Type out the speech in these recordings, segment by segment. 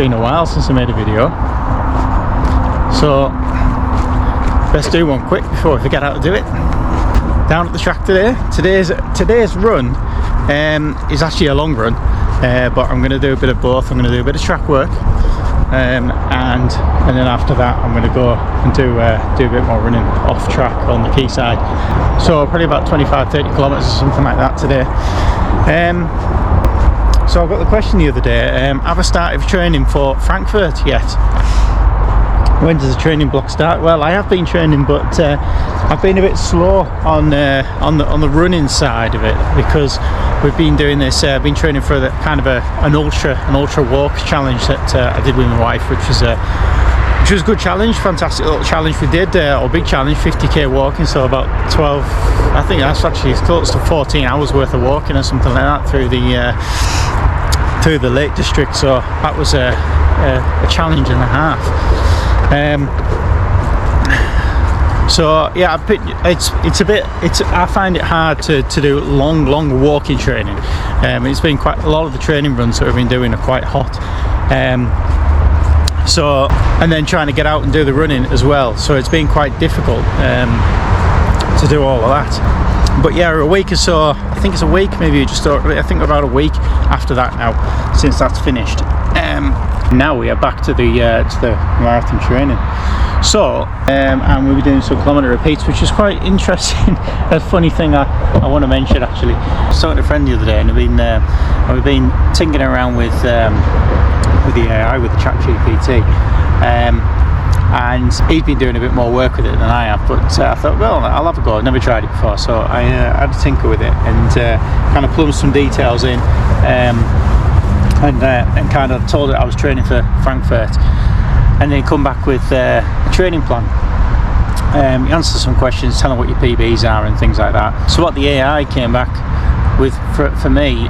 been a while since I made a video, so let's do one quick before we forget how to do it. Down at the track today. Today's run is actually a long run, but I'm going to do a bit of both. I'm going to do a bit of track work, and then after that I'm going to go and do a bit more running off track on the quayside. So probably about 25-30 kilometers or something like that today. So I got the question the other day, have I started training for Frankfurt yet? When does the training block start? Well, I have been training, but I've been a bit slow on the running side of it, because we've been doing this. I've been training for an ultra walk challenge that I did with my wife, which was a good challenge, fantastic little challenge we did, or big challenge, 50k walking. So about 12, I think that's actually close to 14 hours worth of walking or something like that through the Lake District. So that was a challenge and a half. So yeah, I find it hard to do long walking training. It's been quite a lot of the training runs that we've been doing are quite hot. So, and then trying to get out and do the running as well. So it's been quite difficult to do all of that. But yeah, a week or so, I think it's a week, maybe just I think about a week after that now, since that's finished. Now we are back to the marathon training. So, and we'll be doing some kilometre repeats, which is quite interesting. A funny thing I want to mention actually. I was talking to a friend the other day, and we've been tinkering around with the AI, with the ChatGPT, and he's been doing a bit more work with it than I have. But I thought, well, I'll have a go. I've never tried it before, so I had to tinker with it and kind of plumb some details in. And kind of told it I was training for Frankfurt, and then come back with a training plan. You answer some questions, tell them what your PBs are and things like that. So what the AI came back with for me,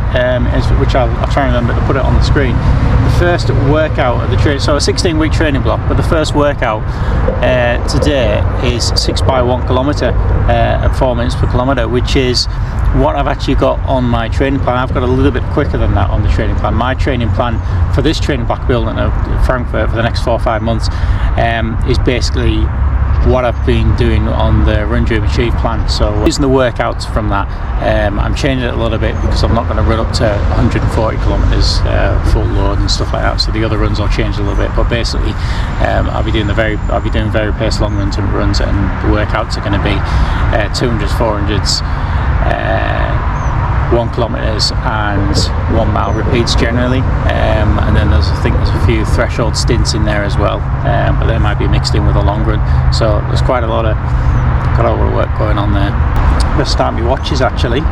which I'll try and remember to put it on the screen. The first workout of the training, so a 16-week training block, but the first workout today is 6 by 1 kilometre at 4 minutes per kilometre, which is what I've actually got on my training plan. I've got a little bit quicker than that on the training plan. My training plan for this training block building of Frankfurt for the next 4 or 5 months is basically what I've been doing on the Run Dream Achieve plan. So using the workouts from that, I'm changing it a little bit because I'm not going to run up to 140 kilometres full load and stuff like that. So the other runs will change a little bit, but basically I'll be doing very paced long runs, and the workouts are going to be 200s, 400s, 1 kilometres and 1 mile repeats generally, and then I think there's a few threshold stints in there as well, but they might be mixed in with a long run. So there's quite a lot of work going on there. I'm going to start my watches actually.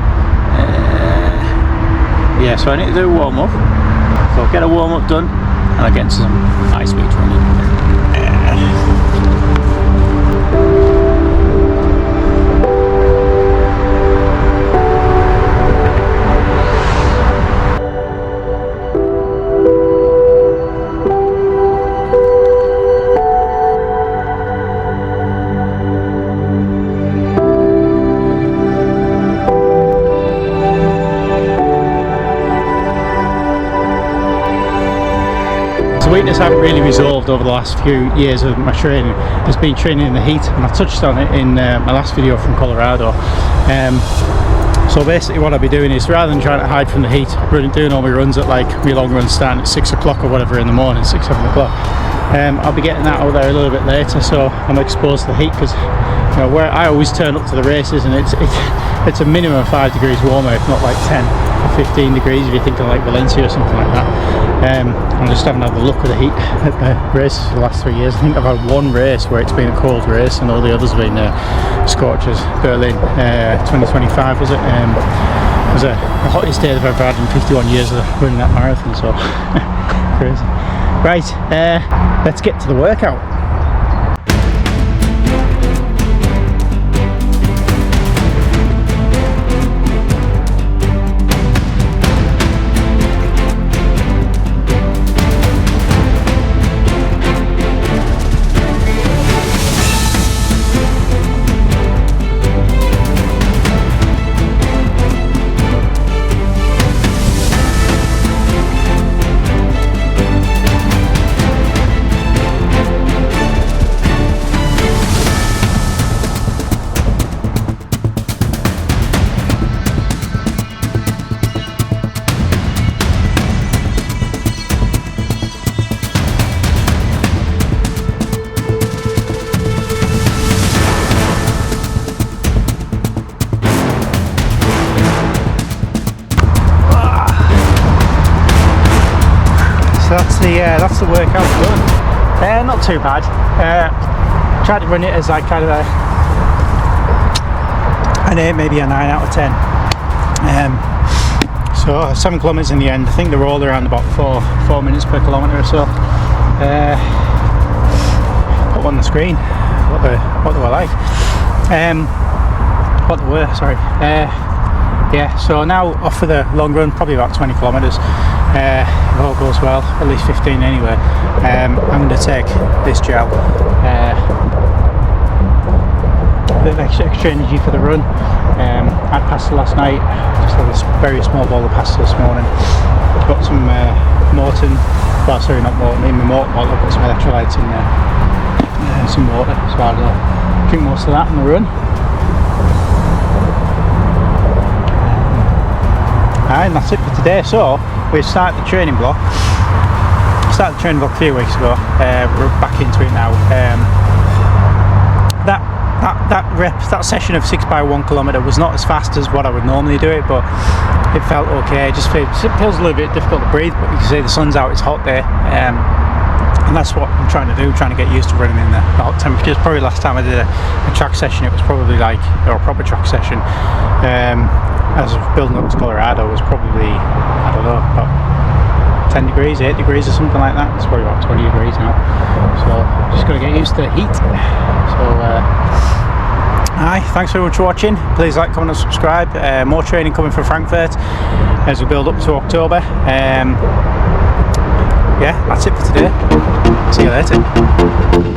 Yeah, so I need to do a warm up. So I'll get a warm up done and I'll get into some high speed running. Weakness I haven't really resolved over the last few years of my training has been training in the heat, and I touched on it in my last video from Colorado. So basically what I'll be doing is, rather than trying to hide from the heat, doing all my runs at like my long runs starting at 6 o'clock or whatever in the morning, 6-7 o'clock, I'll be getting that out there a little bit later, so I'm exposed to the heat, because where I always turn up to the races and it's a minimum of 5 degrees warmer, if not like 10 or 15 degrees if you're thinking like Valencia or something like that. I just haven't had the luck of the heat at the races for the last 3 years. I think I've had one race where it's been a cold race, and all the others have been scorchers. Berlin 2025 was it? It was the hottest day I've ever had in 51 years of running that marathon, so crazy. Right, let's get to the workout. that's the workout done. Not too bad. Tried to run it as like kind of an 8, maybe a 9 out of 10. So 7 kilometres in the end. I think they're all around about 4 minutes per kilometre or so. Put on the screen what they were like. What they were, sorry. Yeah, so now off for the long run, probably about 20 kilometres. If all goes well, at least 15 anyway. I'm going to take this gel. A bit of extra energy for the run. I had pasta last night, just had a very small bowl of pasta this morning. Got some Morton, well sorry not Morton, in my Morton bottle, I've got some electrolytes in there. Some water, so I'll drink most of that on the run. And that's it for today. So we've started the training block. Started the training block a few weeks ago. We're back into it now. That session of 6 by 1 kilometre was not as fast as what I would normally do it, but it felt okay. It feels a little bit difficult to breathe, but you can see the sun's out, it's hot there, and that's what I'm trying to do, trying to get used to running in the hot temperatures. Probably last time I did a track session, it was probably like, or a proper track session, as I was building up to Colorado, was probably, I don't know, about 10 degrees, 8 degrees or something like that. It's probably about 20 degrees now, so just got to get used to the heat. So hi, thanks very much for watching. Please like, comment and subscribe. More training coming from Frankfurt as we build up to October. Yeah, that's it for today. See you later.